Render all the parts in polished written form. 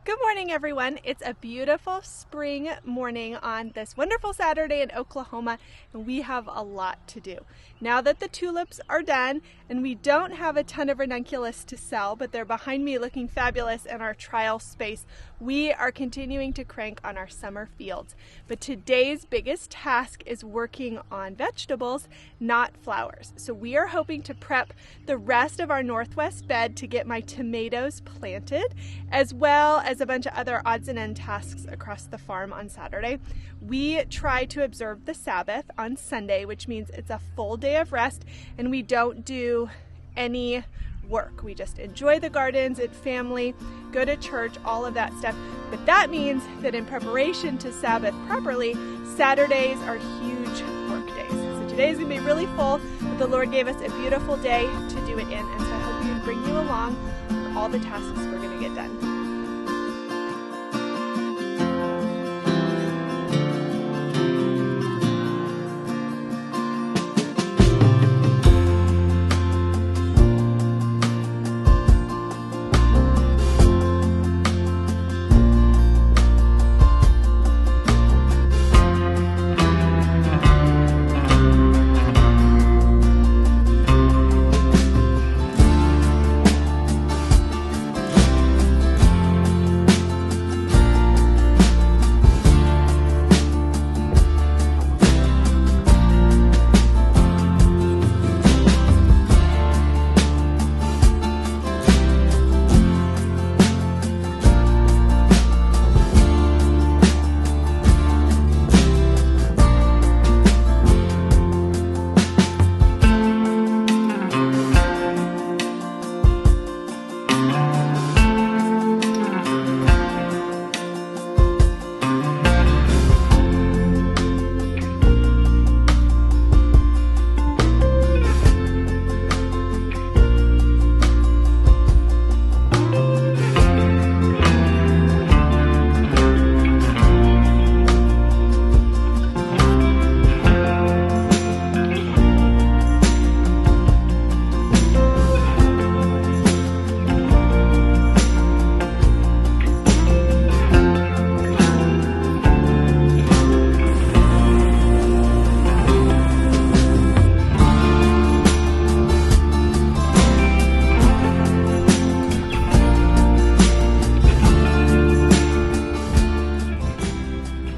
Good morning, everyone. It's a beautiful spring morning on this wonderful Saturday in Oklahoma, and we have a lot to do. Now that the tulips are done, and we don't have a ton of ranunculus to sell, but they're behind me looking fabulous in our trial space, we are continuing to crank on our summer fields. But today's biggest task is working on vegetables, not flowers. So we are hoping to prep the rest of our northwest bed to get my tomatoes planted, as well as a bunch of other odds and end tasks across the farm on Saturday. We try to observe the Sabbath on Sunday, which means it's a full day of rest, and we don't do any work. We just enjoy the gardens and family, go to church, all of that stuff. But that means that in preparation to Sabbath properly, Saturdays are huge work days. So today's gonna be really full, but the Lord gave us a beautiful day to do it in, and so I hope you can bring you along for all the tasks we're gonna get done.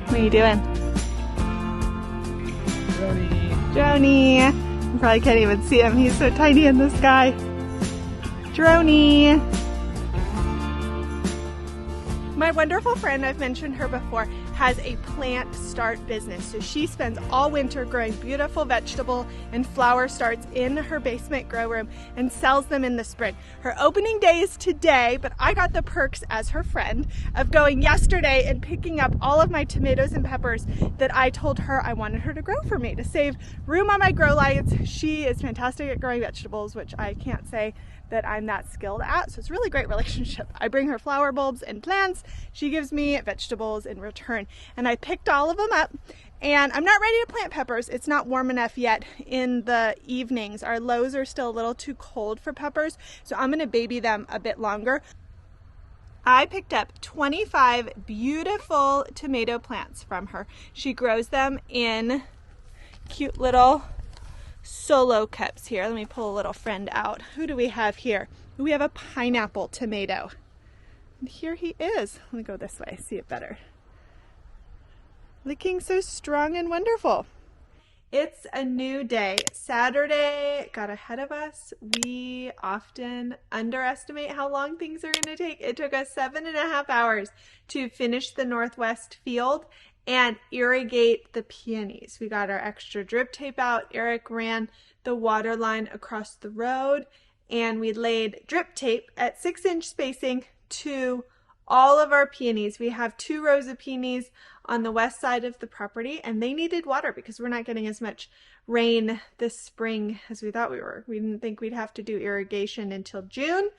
What are you doing? Droney. You probably can't even see him. He's so tiny in the sky. Droney. My wonderful friend, I've mentioned her before, has a plant start business. So she spends all winter growing beautiful vegetable and flower starts in her basement grow room and sells them in the spring. Her opening day is today, but I got the perks as her friend of going yesterday and picking up all of my tomatoes and peppers that I told her I wanted her to grow for me to save room on my grow lights. She is fantastic at growing vegetables, which I can't say that I'm that skilled at, so it's a really great relationship. I bring her flower bulbs and plants, she gives me vegetables in return, and I picked all of them up, and I'm not ready to plant peppers. It's not warm enough yet in the evenings. Our lows are still a little too cold for peppers, so I'm gonna baby them a bit longer. I picked up 25 beautiful tomato plants from her. She grows them in cute little solo cups here. Let me pull a little friend out. Who do we have here? We have a pineapple tomato. And here he is. Let me go this way, see it better. Looking so strong and wonderful. It's a new day. Saturday got ahead of us. We often underestimate how long things are going to take. It took us 7.5 hours to finish the northwest field and irrigate the peonies. We got our extra drip tape out. Eric ran the water line across the road, and we laid drip tape at 6-inch spacing to all of our peonies. We have 2 rows of peonies on the west side of the property, and they needed water because we're not getting as much rain this spring as we thought we were. We didn't think we'd have to do irrigation until June,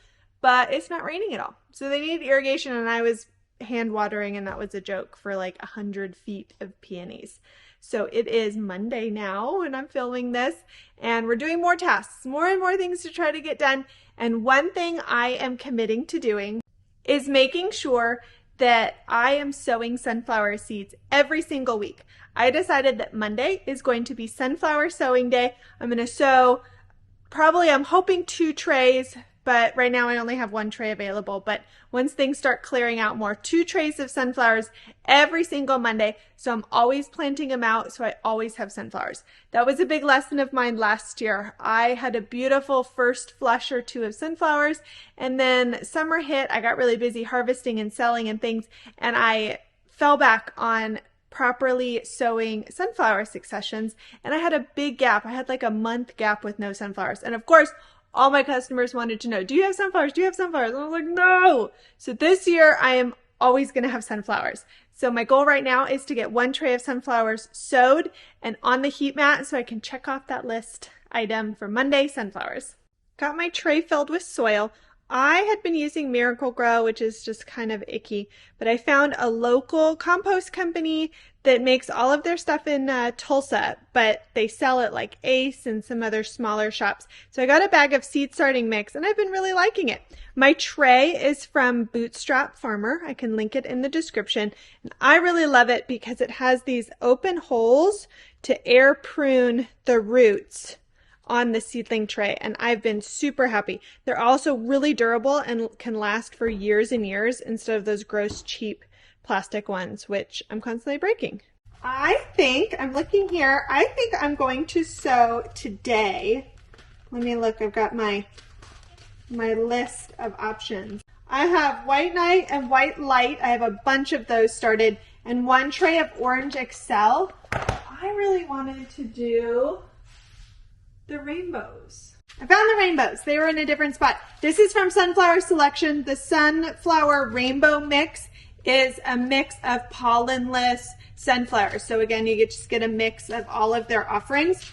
but it's not raining at all. So they needed irrigation, and I was hand watering, and that was a joke for like 100 feet of peonies. So it is Monday now when I'm filming this, and we're doing more tasks, more and more things to try to get done. And one thing I am committing to doing is making sure that I am sowing sunflower seeds every single week. I decided that Monday is going to be sunflower sowing day. I'm going to sow probably, I'm hoping 2 trays, but right now I only have 1 tray available. But once things start clearing out more, 2 trays of sunflowers every single Monday. So I'm always planting them out, so I always have sunflowers. That was a big lesson of mine last year. I had a beautiful first flush or 2 of sunflowers, and then summer hit. I got really busy harvesting and selling and things, and I fell back on properly sowing sunflower successions, and I had a big gap. I had like a month gap with no sunflowers. And of course, all my customers wanted to know, do you have sunflowers? Do you have sunflowers? And I was like, no. So this year I am always going to have sunflowers. So my goal right now is to get 1 tray of sunflowers sowed and on the heat mat so I can check off that list item for Monday, sunflowers. Got my tray filled with soil. I had been using Miracle-Gro, which is just kind of icky, but I found a local compost company that makes all of their stuff in Tulsa, but they sell it like Ace and some other smaller shops. So I got a bag of seed starting mix, and I've been really liking it. My tray is from Bootstrap Farmer. I can link it in the description. And I really love it because it has these open holes to air prune the roots on the seedling tray, and I've been super happy. They're also really durable and can last for years and years instead of those gross cheap plastic ones, which I'm constantly breaking. I'm looking here, I think I'm going to sow today. Let me look, I've got my list of options. I have White Night and White Light. I have a bunch of those started, and 1 tray of Orange Excel. I really wanted to do the rainbows. I found the rainbows. They were in a different spot. This is from Sunflower Selection. The Sunflower Rainbow Mix is a mix of pollenless sunflowers. So again, you just get a mix of all of their offerings.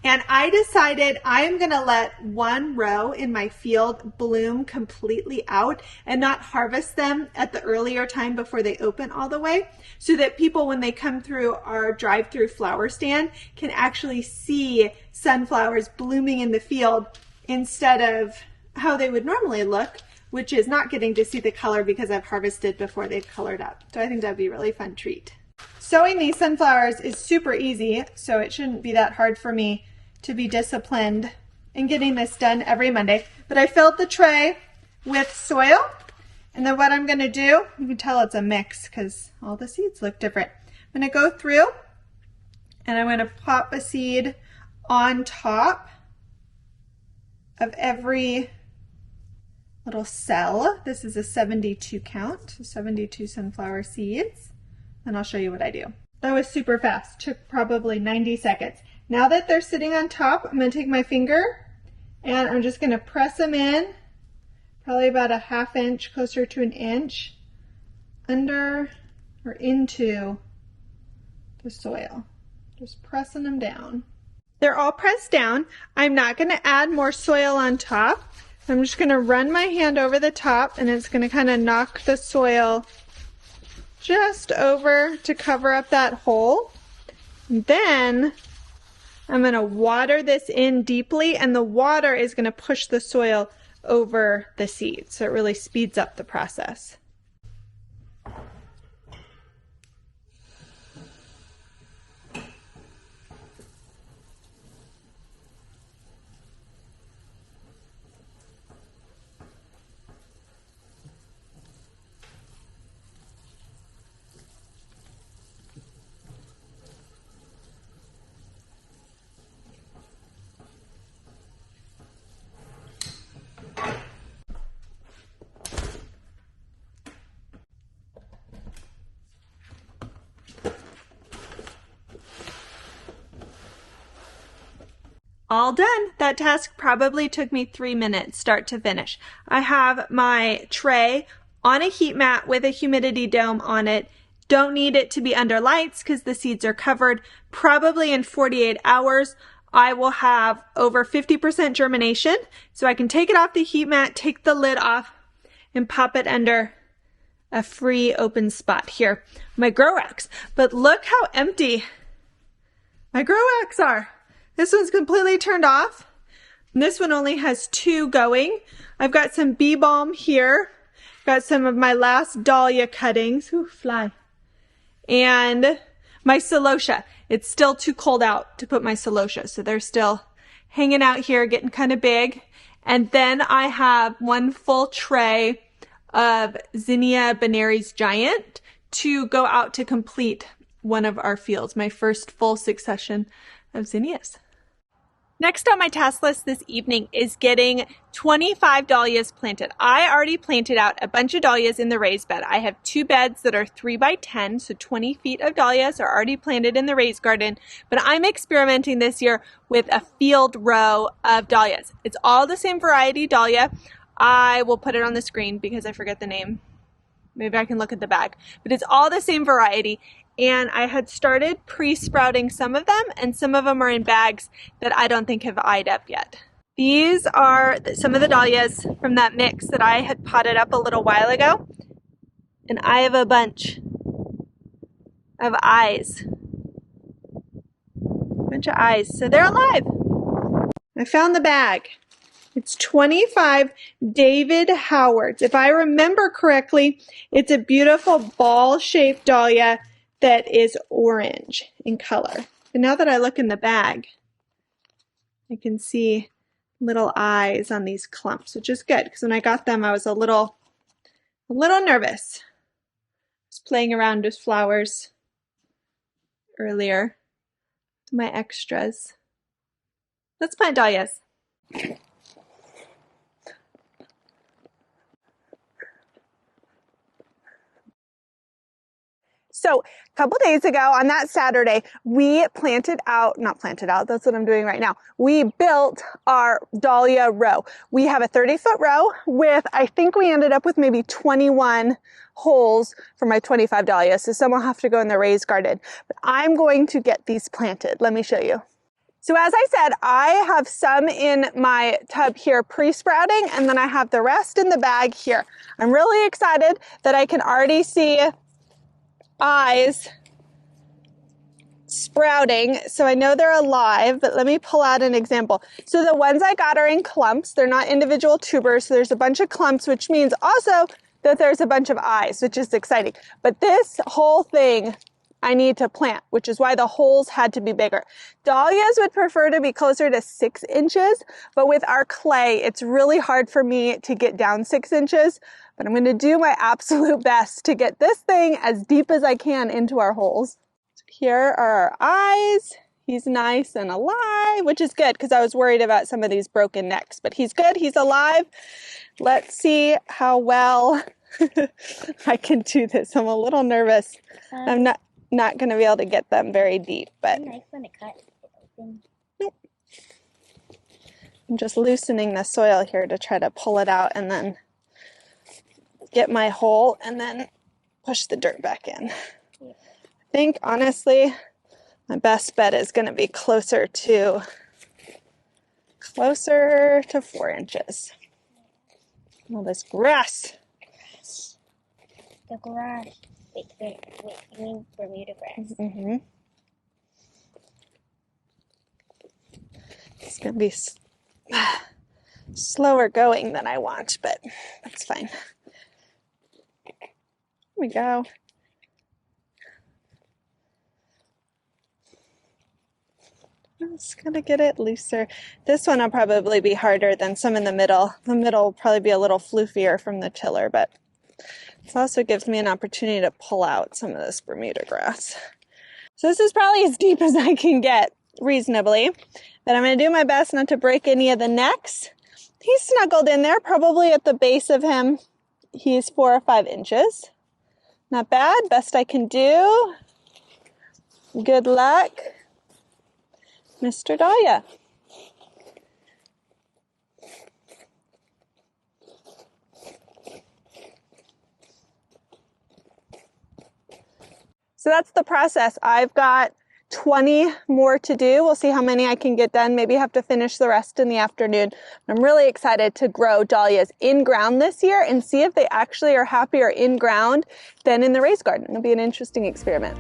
And I decided I am going to let 1 row in my field bloom completely out and not harvest them at the earlier time before they open all the way, so that people, when they come through our drive-through flower stand, can actually see sunflowers blooming in the field instead of how they would normally look, which is not getting to see the color because I've harvested before they've colored up. So I think that'd be a really fun treat. Sowing these sunflowers is super easy, so it shouldn't be that hard for me to be disciplined in getting this done every Monday. But I filled the tray with soil, and then what I'm going to do, you can tell it's a mix because all the seeds look different. I'm going to go through and I'm going to pop a seed on top of every little cell. This is a 72 count, so 72 sunflower seeds. And I'll show you what I do. That was super fast, took probably 90 seconds. Now that they're sitting on top, I'm going to take my finger and I'm just going to press them in, probably about a ½ inch, closer to an inch, under or into the soil. Just pressing them down. They're all pressed down. I'm not going to add more soil on top. I'm just going to run my hand over the top, and it's going to kind of knock the soil just over to cover up that hole. And then I'm going to water this in deeply, and the water is going to push the soil over the seeds, so it really speeds up the process. All done. That task probably took me 3 minutes, start to finish. I have my tray on a heat mat with a humidity dome on it. Don't need it to be under lights because the seeds are covered. Probably in 48 hours, I will have over 50% germination. So I can take it off the heat mat, take the lid off, and pop it under a free open spot here. My grow racks. But look how empty my grow racks are. This one's completely turned off. And this one only has 2 going. I've got some bee balm here. Got some of my last dahlia cuttings. Ooh, fly. And my celosia. It's still too cold out to put my celosia, so they're still hanging out here, getting kind of big. And then I have one full tray of Zinnia Benary's Giant to go out to complete one of our fields, my first full succession of zinnias. Next on my task list this evening is getting 25 dahlias planted. I already planted out a bunch of dahlias in the raised bed. I have 2 beds that are 3 by 10, so 20 feet of dahlias are already planted in the raised garden, but I'm experimenting this year with a field row of dahlias. It's all the same variety dahlia. I will put it on the screen because I forget the name. Maybe I can look at the bag, but it's all the same variety. And I had started pre-sprouting some of them, and some of them are in bags that I don't think have eyed up yet. These are some of the dahlias from that mix that I had potted up a little while ago. And I have a bunch of eyes. So they're alive. I found the bag. It's 25 David Howards. If I remember correctly, it's a beautiful ball-shaped dahlia that is orange in color. And now that I look in the bag, I can see little eyes on these clumps, which is good, because when I got them, I was a little nervous. I was playing around with flowers earlier, my extras. Let's plant dahlias. So a couple days ago on that Saturday, we not planted out, that's what I'm doing right now. We built our dahlia row. We have a 30-foot row with, I think we ended up with maybe 21 holes for my 25 dahlias. So some will have to go in the raised garden. But I'm going to get these planted. Let me show you. So as I said, I have some in my tub here pre-sprouting, and then I have the rest in the bag here. I'm really excited that I can already see eyes sprouting, so I know they're alive, but let me pull out an example. So the ones I got are in clumps. They're not individual tubers, so there's a bunch of clumps, which means also that there's a bunch of eyes, which is exciting. But this whole thing I need to plant, which is why the holes had to be bigger. Dahlias would prefer to be closer to 6 inches, but with our clay, it's really hard for me to get down 6 inches. But I'm going to do my absolute best to get this thing as deep as I can into our holes. So here are our eyes. He's nice and alive, which is good because I was worried about some of these broken necks. But he's good. He's alive. Let's see how well I can do this. I'm a little nervous. I'm not going to be able to get them very deep. But knife when it cut it open. Nope. I'm just loosening the soil here to try to pull it out and then get my hole and then push the dirt back in. I think honestly my best bet is going to be closer to 4 inches. All this grass. The grass. Wait, you mean Bermuda grass? Mm-hmm. It's going to be slower going than I want, but that's fine. Here we go. I'm just gonna get it looser. This one will probably be harder than some in the middle. The middle will probably be a little floofier from the tiller, but this also gives me an opportunity to pull out some of this Bermuda grass. So this is probably as deep as I can get reasonably, but I'm gonna do my best not to break any of the necks. He's snuggled in there, probably at the base of him. He's 4 or 5 inches. Not bad, best I can do. Good luck, Mr. Dahlia. So that's the process. I've got 20 more to do. We'll see how many I can get done. Maybe have to finish the rest in the afternoon. I'm really excited to grow dahlias in ground this year and see if they actually are happier in ground than in the raised garden. It'll be an interesting experiment.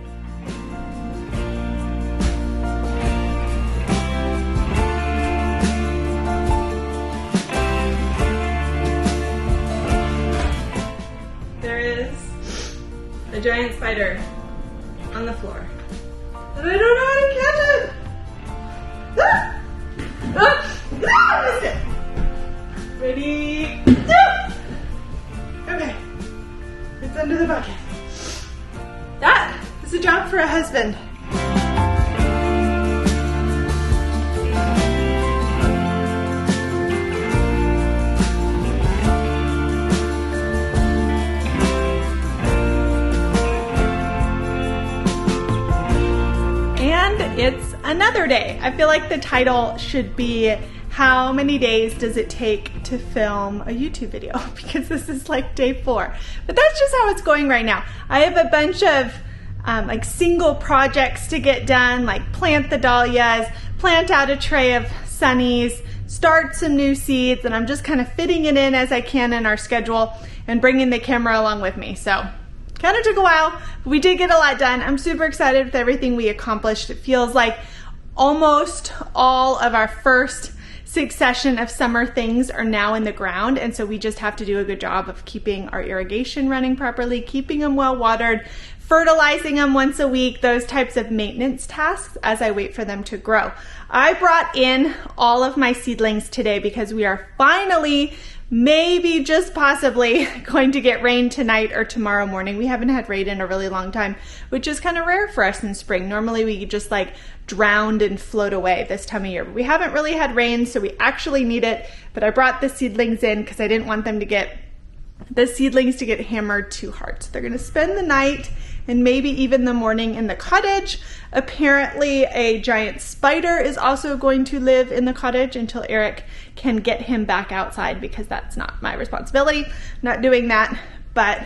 a giant spider on the floor. And I don't know how to catch it. Ah! Ah! Ah! I missed it. Ready? Ah! Okay. It's under the bucket. That is a job for a husband. And it's another day. I feel like the title should be how many days does it take to film a YouTube video? Because this is like day 4. But that's just how it's going right now. I have a bunch of like single projects to get done, like plant the dahlias, plant out a tray of sunnies, start some new seeds, and I'm just kind of fitting it in as I can in our schedule and bringing the camera along with me. So kind of took a while, but we did get a lot done. I'm super excited with everything we accomplished. It feels like almost all of our first succession of summer things are now in the ground, and so we just have to do a good job of keeping our irrigation running properly, keeping them well watered, fertilizing them once a week, those types of maintenance tasks as I wait for them to grow. I brought in all of my seedlings today because we are finally, maybe just possibly, going to get rain tonight or tomorrow morning. We haven't had rain in a really long time, which is kind of rare for us in spring. Normally we just like drowned and float away this time of year. But we haven't really had rain, so we actually need it. But I brought the seedlings in because I didn't want them to get hammered too hard. So they're gonna spend the night and maybe even the morning in the cottage. Apparently a giant spider is also going to live in the cottage until Eric can get him back outside, because that's not my responsibility. I'm not doing that, but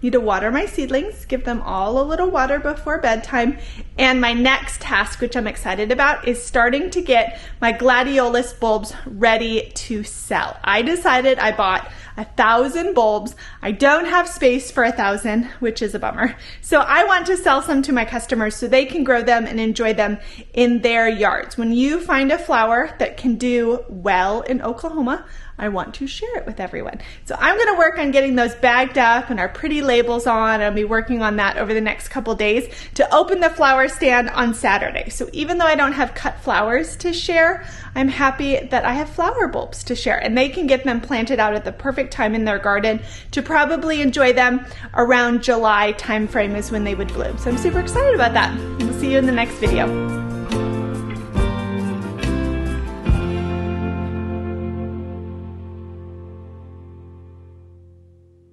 need to water my seedlings, give them all a little water before bedtime. And my next task, which I'm excited about, is starting to get my gladiolus bulbs ready to sell. I decided I bought 1,000 bulbs. I don't have space for 1,000, which is a bummer. So I want to sell some to my customers so they can grow them and enjoy them in their yards. When you find a flower that can do well in Oklahoma, I want to share it with everyone. So I'm gonna work on getting those bagged up and our pretty labels on. I'll be working on that over the next couple days to open the flower stand on Saturday. So even though I don't have cut flowers to share, I'm happy that I have flower bulbs to share, and they can get them planted out at the perfect time in their garden to probably enjoy them around July timeframe is when they would bloom. So I'm super excited about that. We'll see you in the next video.